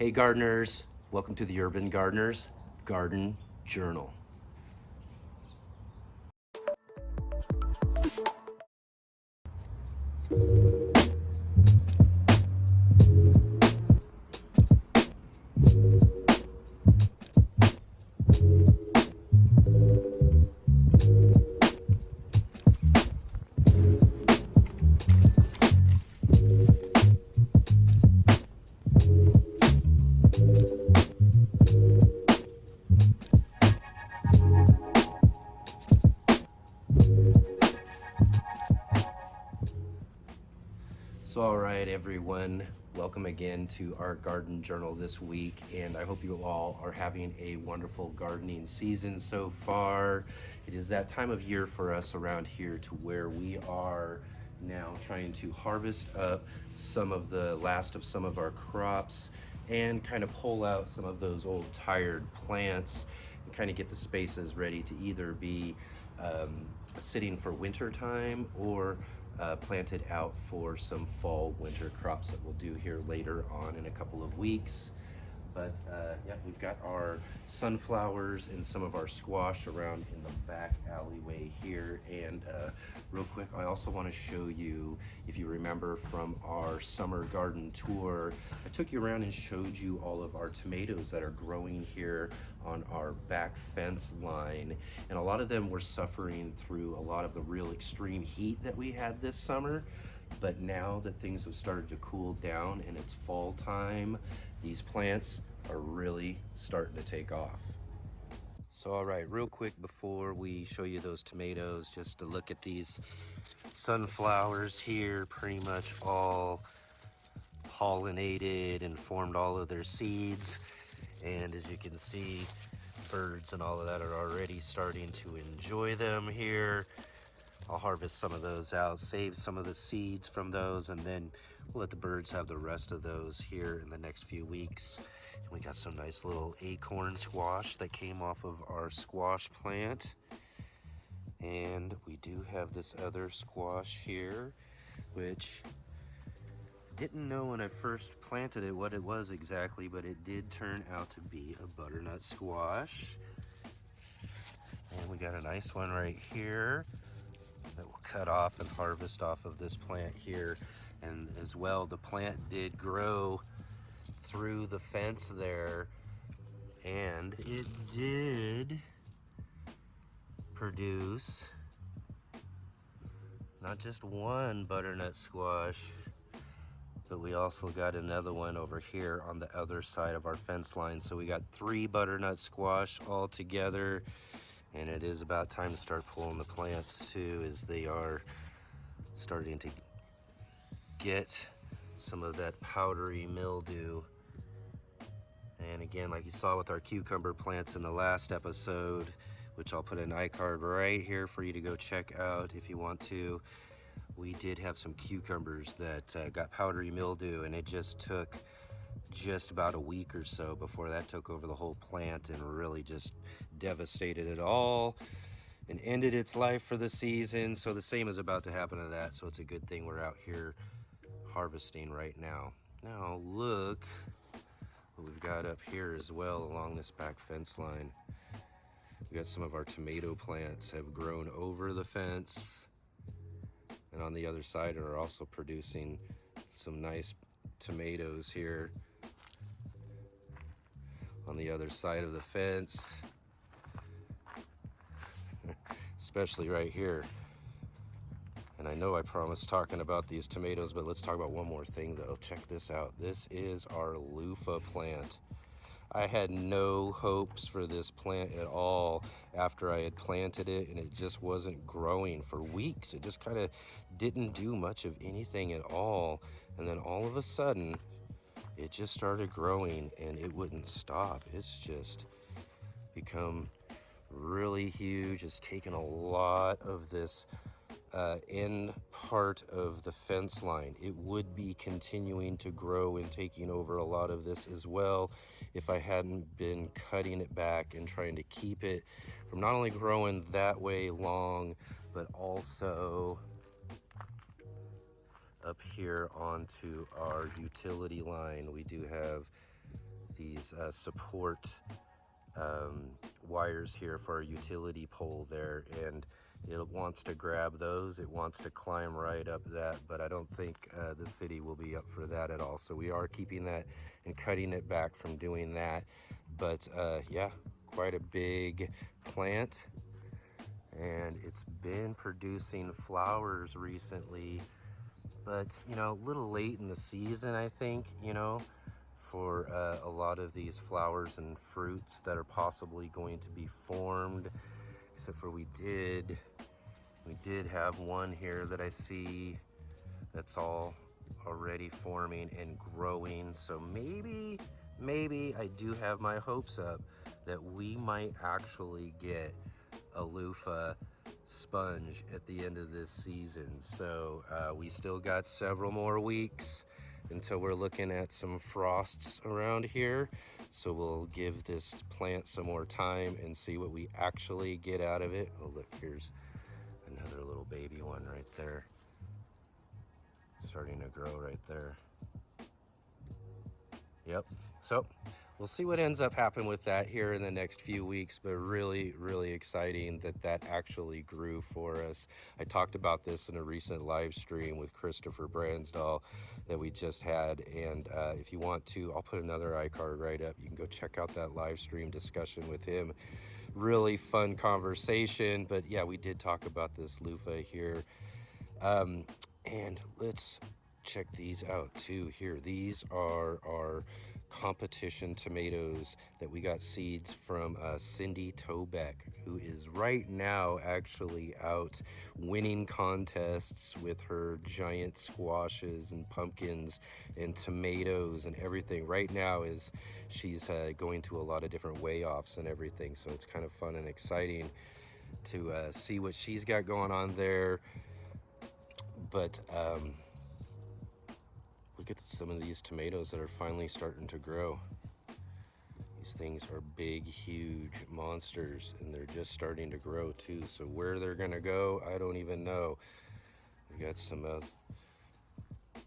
Hey gardeners, welcome to the Urban Gardeners Garden Journal. So, all right, everyone, welcome again to our garden journal this week, and I hope you all are having a wonderful gardening season so far. It is that time of year for us around here to where we are now trying to harvest up some of the last of some of our crops and kind of pull out some of those old tired plants and kind of get the spaces ready to either be sitting for winter time or planted out for some fall winter crops that we'll do here later on in a couple of weeks. But yeah, we've got our sunflowers and some of our squash around in the back alleyway here. And real quick, I also want to show you, if you remember from our summer garden tour, I took you around and showed you all of our tomatoes that are growing here on our back fence line. And a lot of them were suffering through a lot of the real extreme heat that we had this summer. But now that things have started to cool down and it's fall time, these plants are really starting to take off. So all right, real quick before we show you those tomatoes, just to look at these sunflowers here, pretty much all pollinated and formed all of their seeds. And as you can see, birds and all of that are already starting to enjoy them here. I'll harvest some of those out, save some of the seeds from those, and then we'll let the birds have the rest of those here in the next few weeks. And we got some nice little acorn squash that came off of our squash plant. And we do have this other squash here, which didn't know when I first planted it what it was exactly, but it did turn out to be a butternut squash. And we got a nice one right here that we'll cut off and harvest off of this plant here. And as well, the plant did grow through the fence there, and it did produce not just one butternut squash, but we also got another one over here on the other side of our fence line. So we got 3 butternut squash all together. And it is about time to start pulling the plants too, as they are starting to get some of that powdery mildew. And again, like you saw with our cucumber plants in the last episode, which I'll put an iCard right here for you to go check out if you want to, we did have some cucumbers that got powdery mildew, and it just took just about a week or so before that took over the whole plant and really just devastated it all and ended its life for the season. So the same is about to happen to that, so it's a good thing we're out here harvesting right now. Now look what we've got up here as well along this back fence line. We got some of our tomato plants have grown over the fence, and on the other side are also producing some nice tomatoes here on the other side of the fence, especially right here. And I know I promised talking about these tomatoes, but let's talk about one more thing though. Check this out. This is our loofah plant. I had no hopes for this plant at all after I had planted it, and it just wasn't growing for weeks. It just kind of didn't do much of anything at all. And then all of a sudden, it just started growing and it wouldn't stop. It's just become really huge. It's taken a lot of this end part of the fence line. It would be continuing to grow and taking over a lot of this as well if I hadn't been cutting it back and trying to keep it from not only growing that way long, but also up here onto our utility line. We do have these support wires here for our utility pole there, and it wants to grab those. It wants to climb right up that, but I don't think the city will be up for that at all. So we are keeping that and cutting it back from doing that. But yeah, quite a big plant, and it's been producing flowers recently, but you know, a little late in the season, I think, you know, for a lot of these flowers and fruits that are possibly going to be formed. Except for we did have one here that I see that's all already forming and growing. So maybe I do have my hopes up that we might actually get a loofah sponge at the end of this season. So we still got several more weeks until we're looking at some frosts around here. So we'll give this plant some more time and see what we actually get out of it. Oh, look, here's another little baby one right there, starting to grow right there. Yep. So we'll see what ends up happening with that here in the next few weeks, but really exciting that that actually grew for us. I talked about this in a recent live stream with Christopher Bransdahl that we just had, and if you want to, I'll put another iCard right up. You can go check out that live stream discussion with him. Really fun conversation, but yeah, we did talk about this loofah here. And let's check these out too here. These are our competition tomatoes that we got seeds from Cindy Tobeck, who is right now actually out winning contests with her giant squashes and pumpkins and tomatoes and everything. Right now is she's going to a lot of different weigh-offs and everything, so it's kind of fun and exciting to see what she's got going on there. But look at some of these tomatoes that are finally starting to grow. These things are big, huge monsters, and they're just starting to grow too. So where they're gonna go, I don't even know. We got some,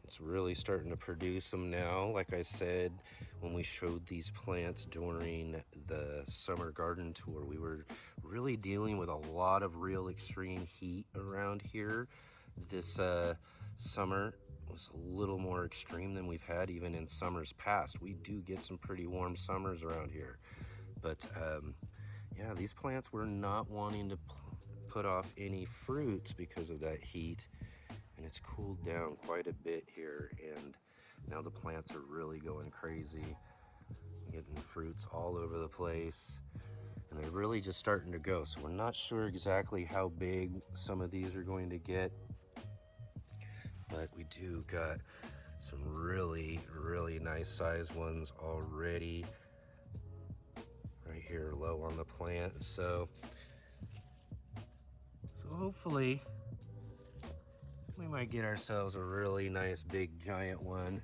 it's really starting to produce them now. Like I said, when we showed these plants during the summer garden tour, we were really dealing with a lot of real extreme heat around here. This summer was a little more extreme than we've had even in summers past. We do get some pretty warm summers around here, but yeah, these plants were not wanting to put off any fruits because of that heat, and it's cooled down quite a bit here, and now the plants are really going crazy, getting fruits all over the place, and they're really just starting to go. So we're not sure exactly how big some of these are going to get, but we do got some really nice size ones already right here low on the plant. So hopefully we might get ourselves a really nice big giant one,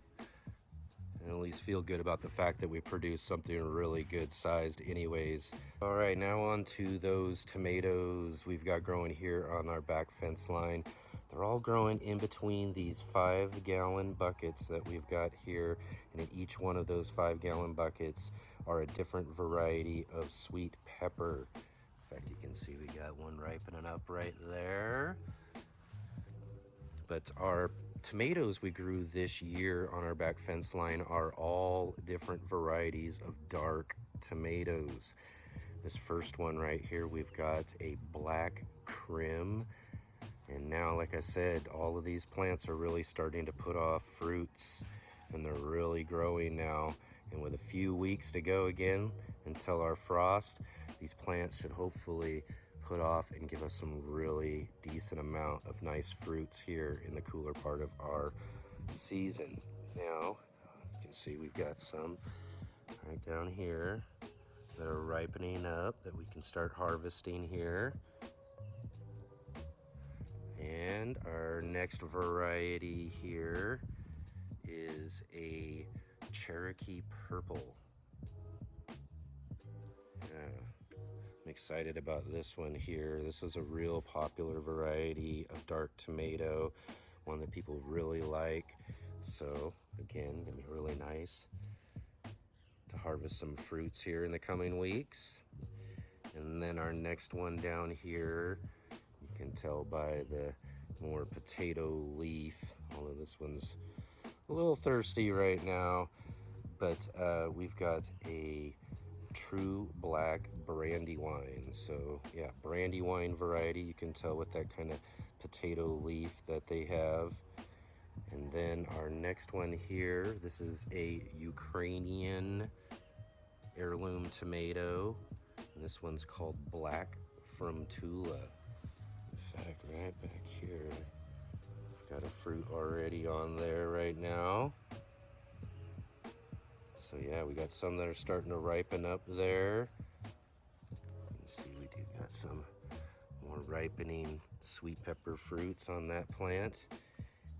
and at least feel good about the fact that we produced something really good sized anyways. All right, now on to those tomatoes we've got growing here on our back fence line. They're all growing in between these 5-gallon buckets that we've got here, and in each one of those 5-gallon buckets are a different variety of sweet pepper. In fact, you can see we got one ripening up right there. But our tomatoes we grew this year on our back fence line are all different varieties of dark tomatoes. This first one right here, we've got a black Krim. And now, like I said, all of these plants are really starting to put off fruits, and they're really growing now. And with a few weeks to go again until our frost, these plants should hopefully put off and give us some really decent amount of nice fruits here in the cooler part of our season. Now, you can see we've got some right down here that are ripening up that we can start harvesting here. And our next variety here is a Cherokee Purple. Yeah, I'm excited about this one here. This was a real popular variety of dark tomato, one that people really like. So again, gonna be really nice to harvest some fruits here in the coming weeks. And then our next one down here, you can tell by the more potato leaf, although this one's a little thirsty right now, but we've got a true black Brandywine. So yeah, Brandywine variety. You can tell with that kind of potato leaf that they have. And then our next one here, this is a Ukrainian heirloom tomato. And this one's called Black from Tula. In fact, right back here, got a fruit already on there right now. So yeah, we got some that are starting to ripen up there. Let's see, we do got some more ripening sweet pepper fruits on that plant.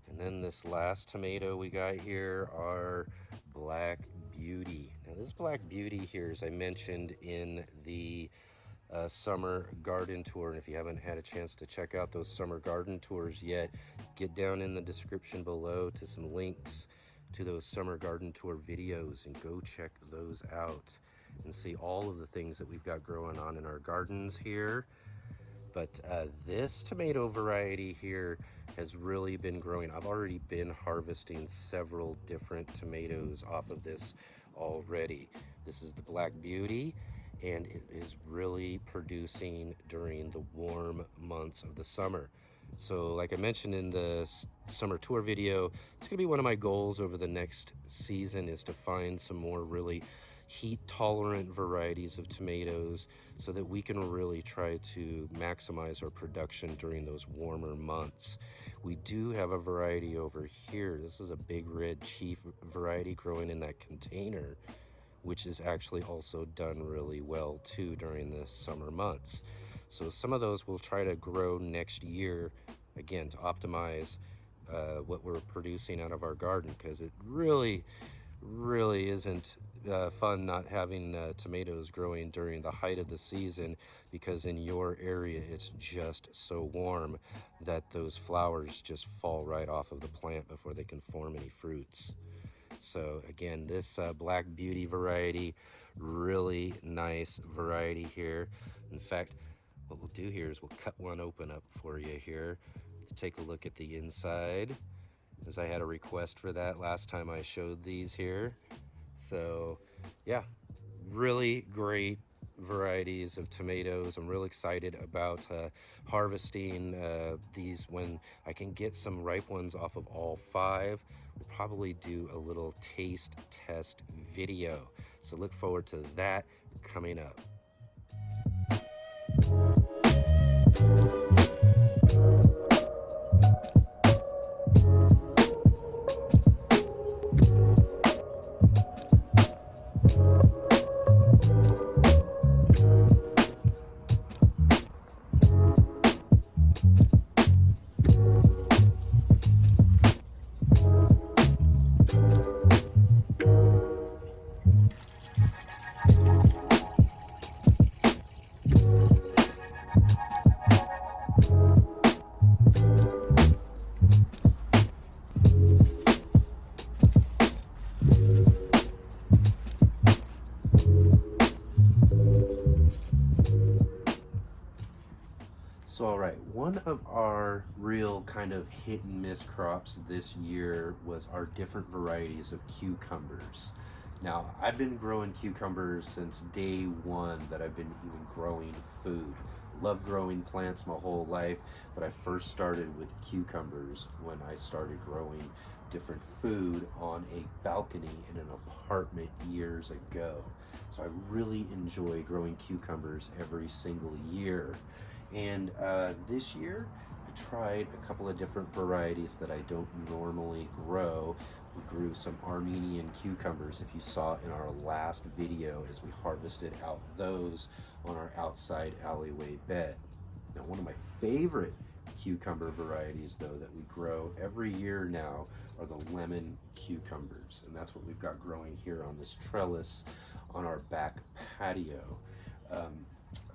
And then this last tomato we got here are Black Beauty. Now this Black Beauty here, as I mentioned in the summer garden tour, and if you haven't had a chance to check out those summer garden tours yet, get down in the description below to some links to those summer garden tour videos and go check those out and see all of the things that we've got growing on in our gardens here. But this tomato variety here has really been growing. I've already been harvesting several different tomatoes off of this already. This is the Black Beauty, and it is really producing during the warm months of the summer. So like I mentioned in the summer tour video, it's gonna be one of my goals over the next season is to find some more really heat tolerant varieties of tomatoes so that we can really try to maximize our production during those warmer months. We do have a variety over here. This is a Big Red Chief variety growing in that container, which is actually also done really well too during the summer months. So some of those we'll try to grow next year, again, to optimize what we're producing out of our garden, because it really isn't fun not having tomatoes growing during the height of the season, because in your area it's just so warm that those flowers just fall right off of the plant before they can form any fruits. So again, this Black Beauty variety, really nice variety here. In fact, what we'll do here is we'll cut one open up for you here to take a look at the inside, as I had a request for that last time I showed these here. So yeah, really great varieties of tomatoes. I'm real excited about harvesting these when I can get some ripe ones off of all 5. We'll probably do a little taste test video, so look forward to that coming up. So all right, one of our real kind of hit and miss crops this year was our different varieties of cucumbers. Now, I've been growing cucumbers since day one that I've been even growing food. Love growing plants my whole life, but I first started with cucumbers when I started growing different food on a balcony in an apartment years ago. So I really enjoy growing cucumbers every single year. And this year, I tried a couple of different varieties that I don't normally grow. We grew some Armenian cucumbers, if you saw in our last video, as we harvested out those on our outside alleyway bed. Now, one of my favorite cucumber varieties, though, that we grow every year now are the lemon cucumbers. And that's what we've got growing here on this trellis on our back patio.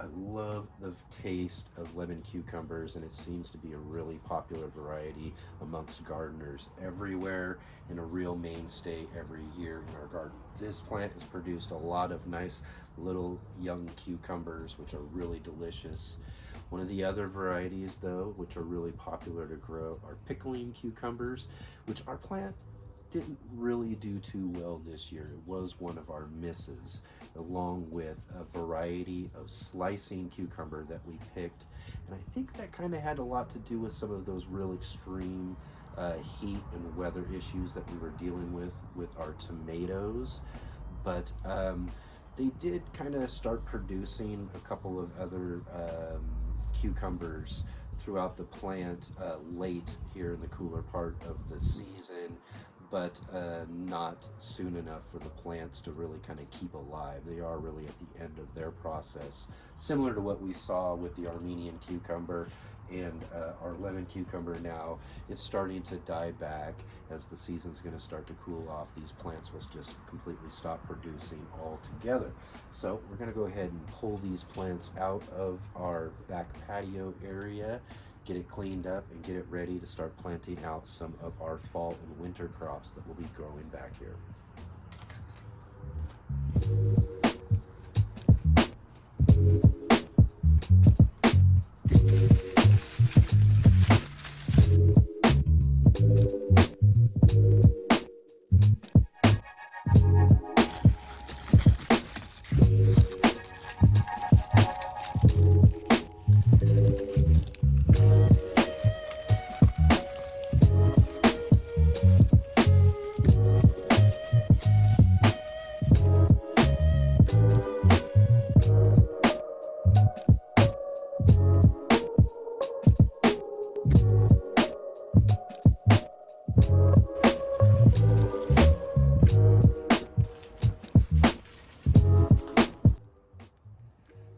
I love the taste of lemon cucumbers, and it seems to be a really popular variety amongst gardeners everywhere and a real mainstay every year in our garden. This plant has produced a lot of nice little young cucumbers, which are really delicious. One of the other varieties, though, which are really popular to grow, are pickling cucumbers, which our plant didn't really do too well this year. It was one of our misses, along with a variety of slicing cucumber that we picked. And I think that kind of had a lot to do with some of those real extreme heat and weather issues that we were dealing with our tomatoes. But they did kind of start producing a couple of other cucumbers throughout the plant late here in the cooler part of the season, but not soon enough for the plants to really kind of keep alive. They are really at the end of their process, similar to what we saw with the Armenian cucumber and our lemon cucumber. Now it's starting to die back as the season's going to start to cool off. These plants will just completely stop producing altogether. So we're going to go ahead and pull these plants out of our back patio area, get it cleaned up, and get it ready to start planting out some of our fall and winter crops that will be growing back here.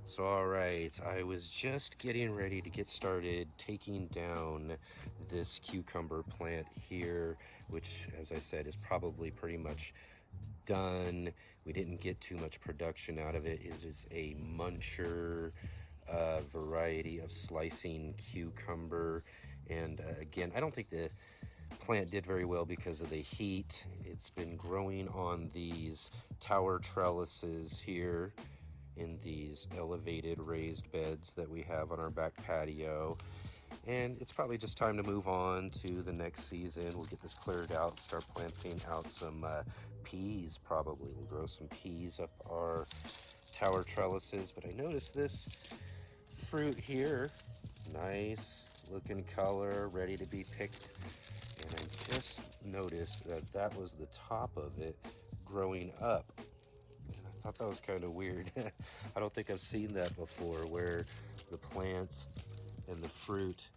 So, all right, I was just getting ready to get started taking down this cucumber plant here, which, as I said, is probably pretty much done. We didn't get too much production out of it. It is a muncher variety of slicing cucumber. And again, I don't think the plant did very well because of the heat. It's been growing on these tower trellises here in these elevated raised beds that we have on our back patio. And it's probably just time to move on to the next season. We'll get this cleared out, start planting out some peas probably. We'll grow some peas up our tower trellises. But I noticed this fruit here, nice looking color, ready to be picked. And I just noticed that that was the top of it growing up. I thought that was kind of weird. I don't think I've seen that before, where the plant and the fruit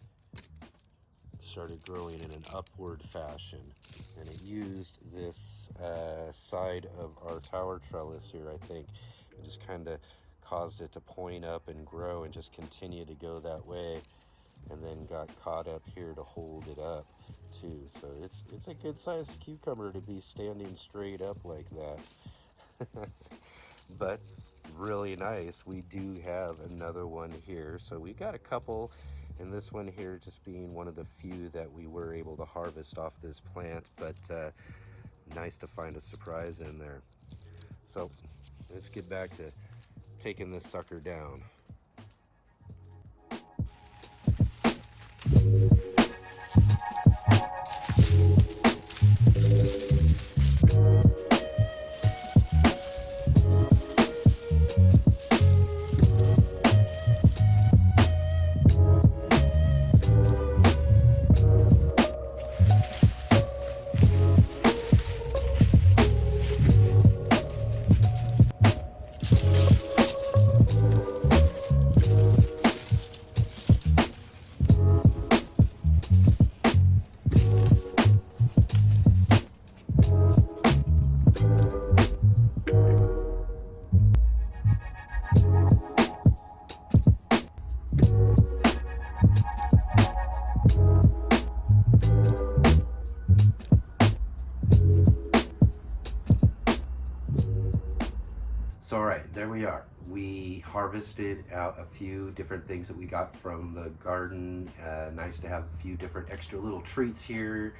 started growing in an upward fashion. And it used this side of our tower trellis here, I think, and just kind of caused it to point up and grow and just continue to go that way, and then got caught up here to hold it up too. So it's a good sized cucumber to be standing straight up like that. But really nice. We do have another one here, so we got a couple, and this one here just being one of the few that we were able to harvest off this plant. But nice to find a surprise in there. So let's get back to taking this sucker down. So all right, there we are. We harvested out a few different things that we got from the garden. Nice to have a few different extra little treats here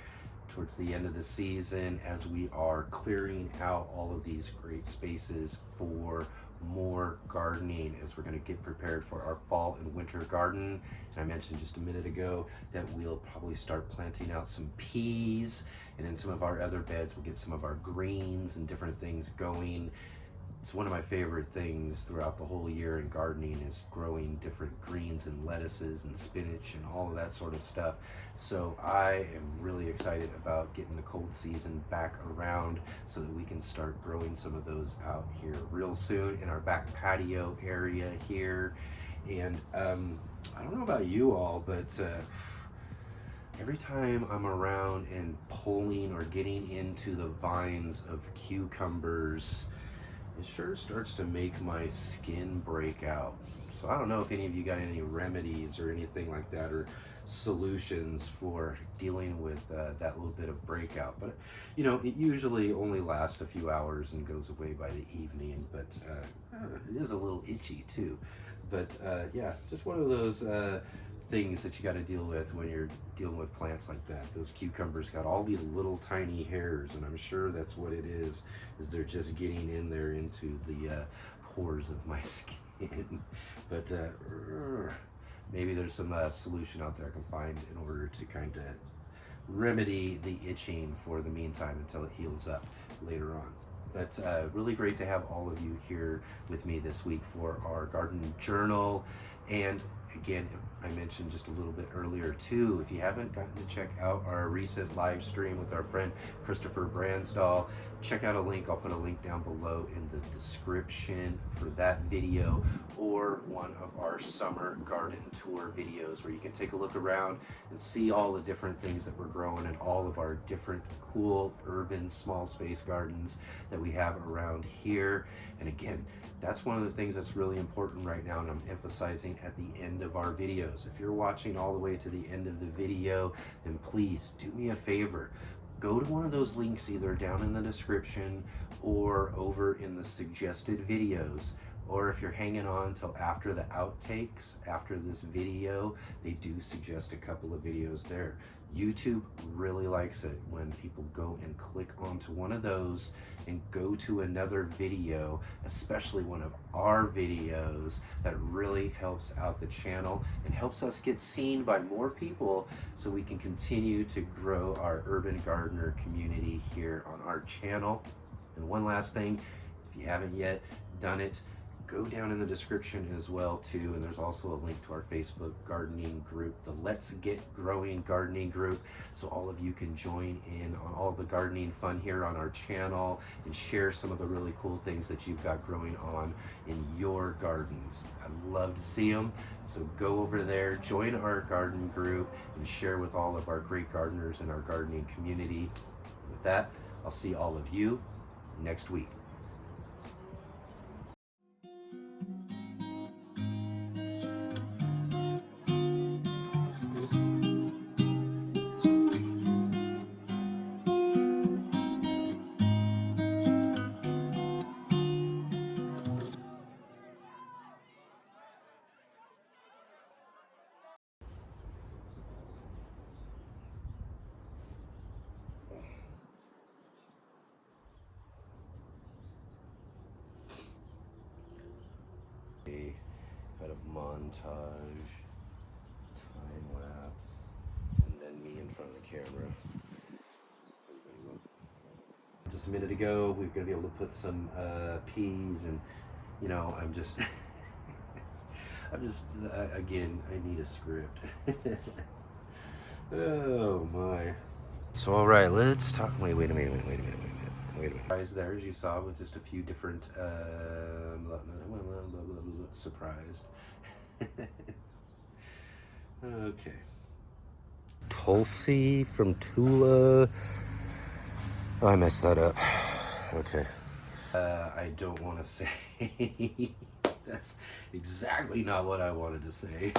towards the end of the season as we are clearing out all of these great spaces for more gardening as we're going to get prepared for our fall and winter garden. And I mentioned just a minute ago that we'll probably start planting out some peas, and in some of our other beds we'll get some of our greens and different things going. It's one of my favorite things throughout the whole year in gardening is growing different greens and lettuces and spinach and all of that sort of stuff. So I am really excited about getting the cold season back around so that we can start growing some of those out here real soon in our back patio area here. And I don't know about you all, but every time I'm around and pulling or getting into the vines of cucumbers, it sure starts to make my skin break out. So I don't know if any of you got any remedies or anything like that, or solutions for dealing with that little bit of breakout. But you know, it usually only lasts a few hours and goes away by the evening, but it is a little itchy too. But yeah, just one of those things that you got to deal with when you're dealing with plants like that. Those cucumbers got all these little tiny hairs, and I'm sure that's what it is they're just getting in there into the pores of my skin. But maybe there's some solution out there I can find in order to kind of remedy the itching for the meantime until it heals up later on. But really great to have all of you here with me this week for our garden journal. And again, I mentioned just a little bit earlier too, if you haven't gotten to check out our recent live stream with our friend Christopher Bransdahl, check out a link. I'll put a link down below in the description for that video, or one of our summer garden tour videos where you can take a look around and see all the different things that we're growing in all of our different cool urban small space gardens that we have around here. And again, that's one of the things that's really important right now, and I'm emphasizing at the end of our videos. If you're watching all the way to the end of the video, then please do me a favor. Go to one of those links either down in the description or over in the suggested videos. Or if you're hanging on till after the outtakes, after this video, they do suggest a couple of videos there. YouTube really likes it when people go and click onto one of those and go to another video, especially one of our videos. That really helps out the channel and helps us get seen by more people so we can continue to grow our urban gardener community here on our channel. And one last thing, if you haven't yet done it, go down in the description as well too, and there's also a link to our Facebook gardening group, the Let's Get Growing gardening group, so all of you can join in on all the gardening fun here on our channel and share some of the really cool things that you've got growing on in your gardens. I'd love to see them, so go over there, join our garden group, and share with all of our great gardeners in our gardening community. With that, I'll see all of you next week. Kind of montage, time lapse, and then me in front of the camera. Just a minute ago, we were going to be able to put some peas, and you know, I'm just, again, I need a script. Oh my. So all right, let's talk. Wait a minute. Guys, there, as you saw, with just a few different surprised. Okay. Tulsi from Tula. Oh, I messed that up. Okay. I don't want to say. That's exactly not what I wanted to say.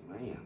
Man.